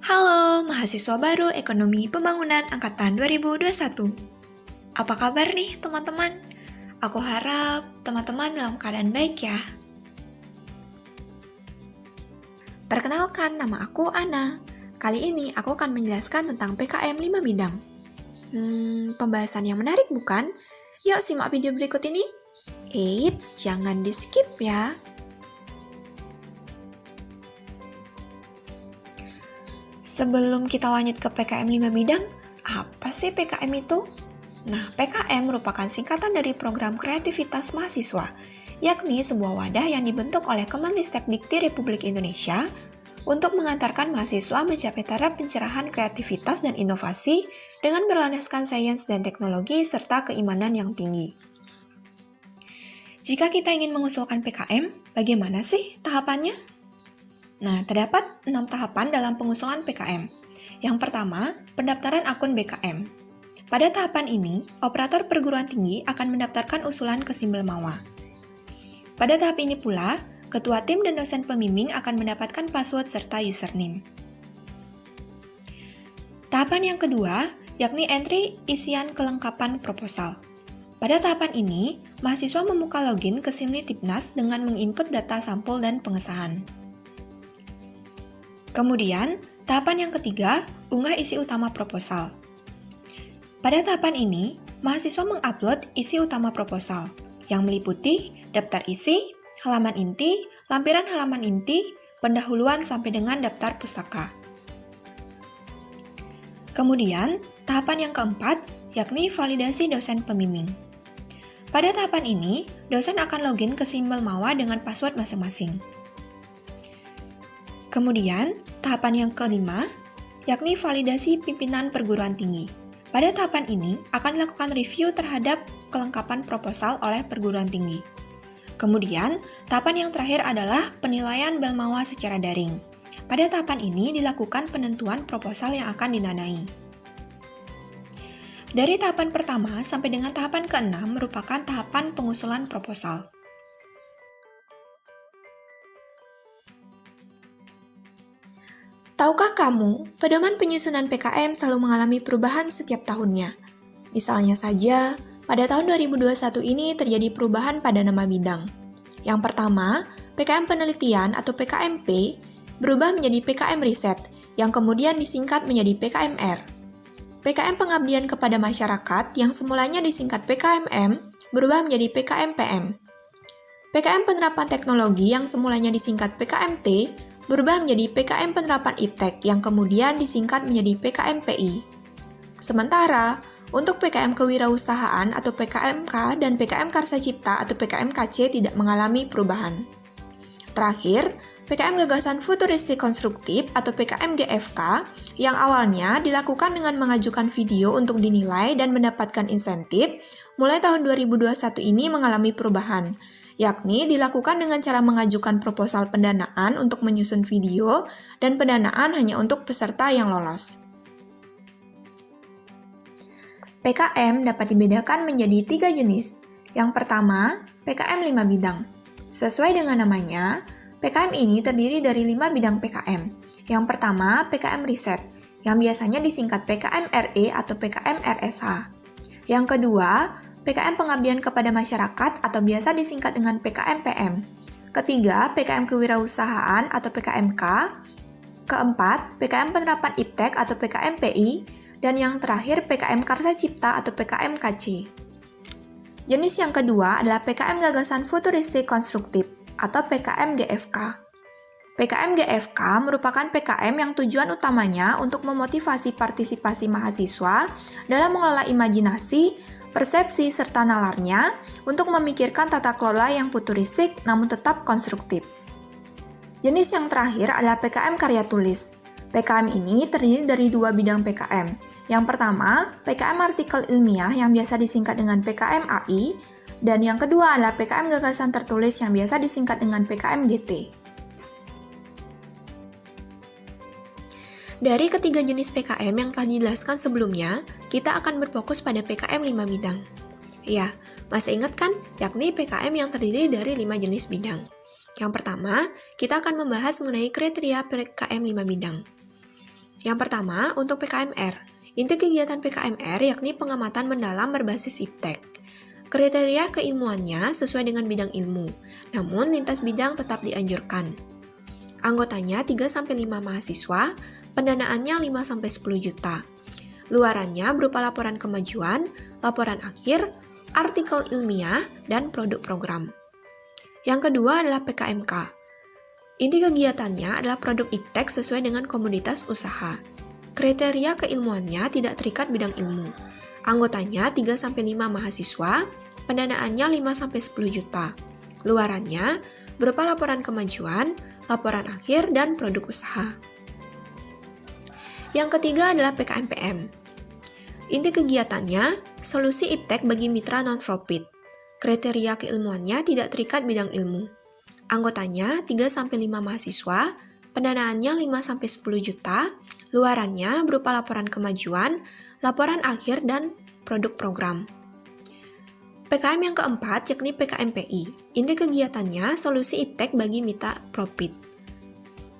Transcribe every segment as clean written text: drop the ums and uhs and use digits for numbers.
Halo, mahasiswa baru Ekonomi Pembangunan Angkatan 2021. Apa kabar nih teman-teman? Aku harap teman-teman dalam keadaan baik ya. Perkenalkan, nama aku Ana. Kali ini aku akan menjelaskan tentang PKM 5 bidang. Pembahasan yang menarik bukan? Yuk simak video berikut ini. Eits, jangan di-skip ya. Sebelum kita lanjut ke PKM 5 bidang, apa sih PKM itu? Nah, PKM merupakan singkatan dari Program Kreativitas Mahasiswa, yakni sebuah wadah yang dibentuk oleh Kemenristekdikti Republik Indonesia untuk mengantarkan mahasiswa mencapai taraf pencerahan kreativitas dan inovasi dengan berlandaskan sains dan teknologi serta keimanan yang tinggi. Jika kita ingin mengusulkan PKM, bagaimana sih tahapannya? Nah, terdapat 6 tahapan dalam pengusulan PKM. Yang pertama, pendaftaran akun BKM. Pada tahapan ini, operator perguruan tinggi akan mendaftarkan usulan ke Simbel Mawa. Pada tahap ini pula, ketua tim dan dosen pembimbing akan mendapatkan password serta username. Tahapan yang kedua, yakni entry isian kelengkapan proposal. Pada tahapan ini, mahasiswa membuka login ke Simlitipnas dengan menginput data sampul dan pengesahan. Kemudian, tahapan yang ketiga, unggah isi utama proposal. Pada tahapan ini, mahasiswa mengupload isi utama proposal, yang meliputi daftar isi, halaman inti, lampiran halaman inti, pendahuluan sampai dengan daftar pustaka. Kemudian, tahapan yang keempat, yakni validasi dosen pembimbing. Pada tahapan ini, dosen akan login ke Simbel Mawa dengan password masing-masing. Kemudian, tahapan yang kelima, yakni validasi pimpinan perguruan tinggi. Pada tahapan ini, akan dilakukan review terhadap kelengkapan proposal oleh perguruan tinggi. Kemudian, tahapan yang terakhir adalah penilaian Belmawa secara daring. Pada tahapan ini, dilakukan penentuan proposal yang akan didanai. Dari tahapan pertama sampai dengan tahapan ke-6 merupakan tahapan pengusulan proposal. Tahukah kamu, pedoman penyusunan PKM selalu mengalami perubahan setiap tahunnya. Misalnya saja, pada tahun 2021 ini terjadi perubahan pada nama bidang. Yang pertama, PKM Penelitian atau PKMP berubah menjadi PKM Riset, yang kemudian disingkat menjadi PKMR. PKM Pengabdian kepada Masyarakat yang semulanya disingkat PKMM berubah menjadi PKMPM. PKM Penerapan Teknologi yang semulanya disingkat PKMT berubah menjadi PKM Penerapan Iptek yang kemudian disingkat menjadi PKMPI. Sementara, untuk PKM Kewirausahaan atau PKMK dan PKM Karsa Cipta atau PKMKC tidak mengalami perubahan. Terakhir, PKM Gagasan Futuristik Konstruktif atau PKM GFK yang awalnya dilakukan dengan mengajukan video untuk dinilai dan mendapatkan insentif, mulai tahun 2021 ini mengalami perubahan, yakni dilakukan dengan cara mengajukan proposal pendanaan untuk menyusun video dan pendanaan hanya untuk peserta yang lolos. PKM dapat dibedakan menjadi 3 jenis. Yang pertama, PKM 5 bidang. Sesuai dengan namanya, PKM ini terdiri dari 5 bidang PKM. Yang pertama, PKM Riset, yang biasanya disingkat PKM RE atau PKM RSH. Yang kedua, PKM Pengabdian kepada Masyarakat atau biasa disingkat dengan PKMPM. Ketiga, PKM Kewirausahaan atau PKMK. Keempat, PKM Penerapan Iptek atau PKMPI. Dan yang terakhir, PKM Karsa Cipta atau PKMKC. Jenis yang kedua adalah PKM Gagasan Futuristik Konstruktif atau PKM GFK. PKM GFK merupakan PKM yang tujuan utamanya untuk memotivasi partisipasi mahasiswa dalam mengelola imajinasi, persepsi, serta nalarnya untuk memikirkan tata kelola yang futuristik namun tetap konstruktif. Jenis yang terakhir adalah PKM Karya Tulis. PKM ini terdiri dari 2 bidang PKM. Yang pertama, PKM Artikel Ilmiah yang biasa disingkat dengan PKM AI, dan yang kedua adalah PKM Gagasan Tertulis yang biasa disingkat dengan PKM GT. Dari ketiga jenis PKM yang telah dijelaskan sebelumnya, kita akan berfokus pada PKM 5 bidang. Ya, masih ingat kan? Yakni PKM yang terdiri dari 5 jenis bidang. Yang pertama, kita akan membahas mengenai kriteria PKM 5 bidang. Yang pertama, untuk PKMR. Inti kegiatan PKMR yakni pengamatan mendalam berbasis iptek. Kriteria keilmuannya sesuai dengan bidang ilmu, namun lintas bidang tetap dianjurkan. Anggotanya 3-5 mahasiswa, pendanaannya 5-10 juta. Luarannya berupa laporan kemajuan, laporan akhir, artikel ilmiah, dan produk program. Yang kedua adalah PKMK. Inti kegiatannya adalah produk iptek sesuai dengan komoditas usaha. Kriteria keilmuannya tidak terikat bidang ilmu. Anggotanya 3-5 mahasiswa, pendanaannya 5-10 juta. Luarannya berupa laporan kemajuan, laporan akhir, dan produk usaha. Yang ketiga adalah PKMPM. Inti kegiatannya, solusi iptek bagi mitra non-profit. Kriteria keilmuannya tidak terikat bidang ilmu. Anggotanya 3-5 mahasiswa, pendanaannya 5-10 juta, luarannya berupa laporan kemajuan, laporan akhir, dan produk program. PKM yang keempat yakni PKMPI. Inti kegiatannya solusi iptek bagi mitra profit.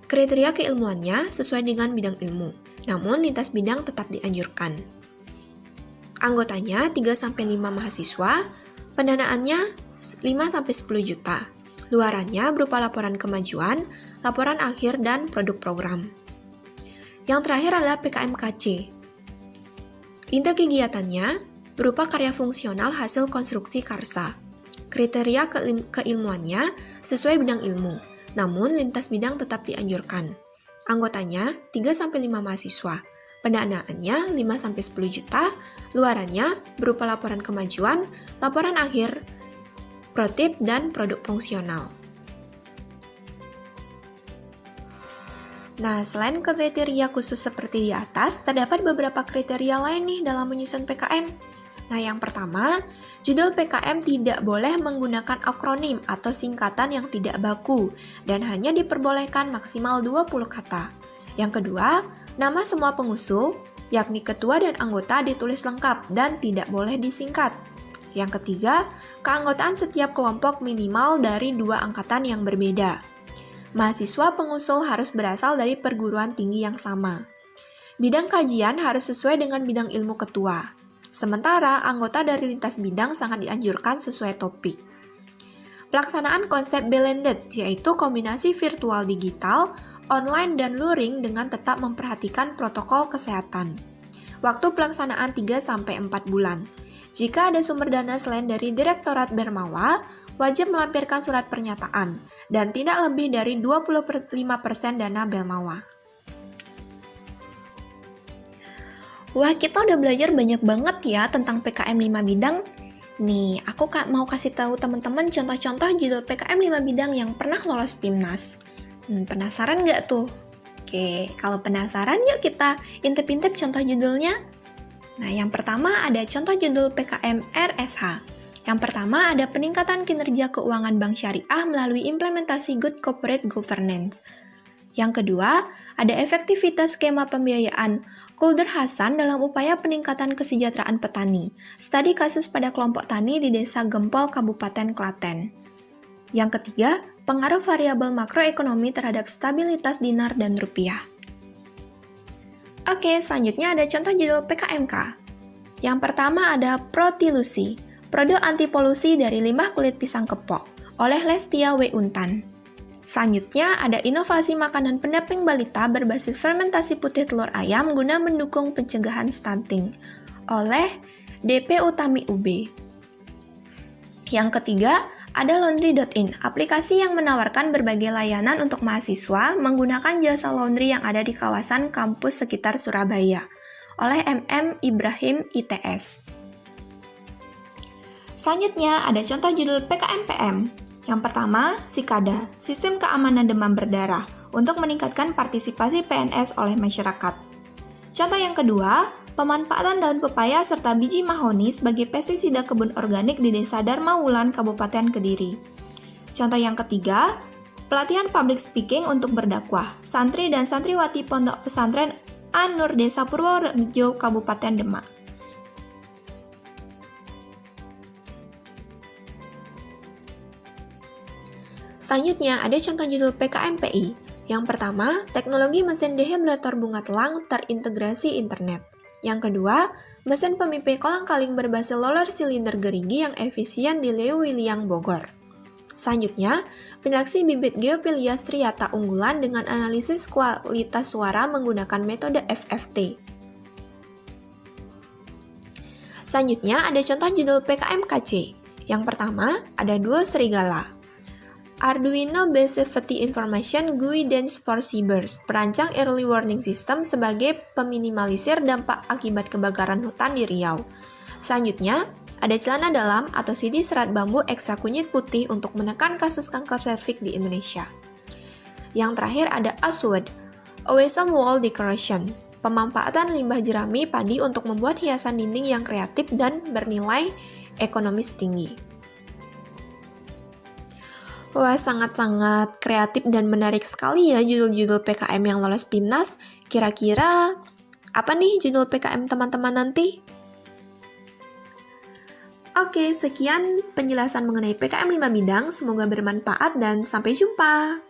Kriteria keilmuannya sesuai dengan bidang ilmu, namun lintas bidang tetap dianjurkan. Anggotanya 3-5 mahasiswa, pendanaannya 5-10 juta. Luarannya berupa laporan kemajuan, laporan akhir, dan produk program. Yang terakhir adalah PKMKC. Inti kegiatannya berupa karya fungsional hasil konstruksi karsa. Kriteria keilmuannya sesuai bidang ilmu, namun lintas bidang tetap dianjurkan. Anggotanya 3-5 mahasiswa, pendanaannya 5-10 juta, luarannya berupa laporan kemajuan, laporan akhir, protip, dan produk fungsional. Nah, selain kriteria khusus seperti di atas, terdapat beberapa kriteria lain nih dalam menyusun PKM. Nah, yang pertama, judul PKM tidak boleh menggunakan akronim atau singkatan yang tidak baku dan hanya diperbolehkan maksimal 20 kata. Yang kedua, nama semua pengusul, yakni ketua dan anggota ditulis lengkap dan tidak boleh disingkat. Yang ketiga, keanggotaan setiap kelompok minimal dari 2 angkatan yang berbeda. Mahasiswa pengusul harus berasal dari perguruan tinggi yang sama. Bidang kajian harus sesuai dengan bidang ilmu ketua. Sementara, anggota dari lintas bidang sangat dianjurkan sesuai topik. Pelaksanaan konsep blended, yaitu kombinasi virtual digital, online, dan luring dengan tetap memperhatikan protokol kesehatan. Waktu pelaksanaan 3-4 bulan. Jika ada sumber dana selain dari Direktorat Bermawa, wajib melampirkan surat pernyataan, dan tidak lebih dari 25% dana Bermawa. Wah, kita udah belajar banyak banget ya tentang PKM 5 bidang. Nih, aku mau kasih tahu teman-teman contoh-contoh judul PKM 5 bidang yang pernah lolos PIMNAS. Penasaran nggak tuh? Oke, kalau penasaran yuk kita intip-intip contoh judulnya. Nah, yang pertama ada contoh judul PKM RSH. Yang pertama ada peningkatan kinerja keuangan bank syariah melalui implementasi Good Corporate Governance. Yang kedua, ada efektivitas skema pembiayaan Kulder Hasan dalam upaya peningkatan kesejahteraan petani. Studi kasus pada kelompok tani di Desa Gempol, Kabupaten Klaten. Yang ketiga, pengaruh variabel makroekonomi terhadap stabilitas dinar dan rupiah. Oke, selanjutnya ada contoh judul PKMK. Yang pertama ada Protilusi, produk anti polusi dari limbah kulit pisang kepok, oleh Lestia W. Untan. Selanjutnya, ada inovasi makanan pendamping balita berbasis fermentasi putih telur ayam guna mendukung pencegahan stunting, oleh DP Utami UB. Yang ketiga, ada Laundry.in, aplikasi yang menawarkan berbagai layanan untuk mahasiswa menggunakan jasa laundry yang ada di kawasan kampus sekitar Surabaya, oleh MM Ibrahim ITS. Selanjutnya, ada contoh judul PKMPM. Yang pertama, SIKADA, Sistem Keamanan Demam Berdarah, untuk meningkatkan partisipasi PNS oleh masyarakat. Contoh yang kedua, pemanfaatan daun pepaya serta biji mahoni sebagai pestisida kebun organik di Desa Dharma Wulan, Kabupaten Kediri. Contoh yang ketiga, pelatihan public speaking untuk berdakwah, santri dan santriwati Pondok Pesantren An-Nur Desa Purworejo, Kabupaten Demak. Selanjutnya, ada contoh judul PKMPI, Yang pertama, teknologi mesin dehidrator bunga telang terintegrasi internet. Yang kedua, mesin pemipih kolang-kaling berbasis roller silinder gerigi yang efisien di Leuwiliang, Bogor. Selanjutnya, penyeleksi bibit Geophilia striata unggulan dengan analisis kualitas suara menggunakan metode FFT. Selanjutnya, ada contoh judul PKM-KC. Yang pertama, ada duo serigala. Arduino Base Safety Information Guidance for Cybers, perancang early warning system sebagai peminimalisir dampak akibat kebakaran hutan di Riau. Selanjutnya, ada celana dalam atau CD serat bambu ekstra kunyit putih untuk menekan kasus kanker serviks di Indonesia. Yang terakhir ada Aswood, Awesome Wall Decoration, pemanfaatan limbah jerami padi untuk membuat hiasan dinding yang kreatif dan bernilai ekonomis tinggi. Wah, sangat-sangat kreatif dan menarik sekali ya judul-judul PKM yang lolos PIMNAS. Kira-kira apa nih judul PKM teman-teman nanti? Oke, sekian penjelasan mengenai PKM 5 bidang. Semoga bermanfaat dan sampai jumpa.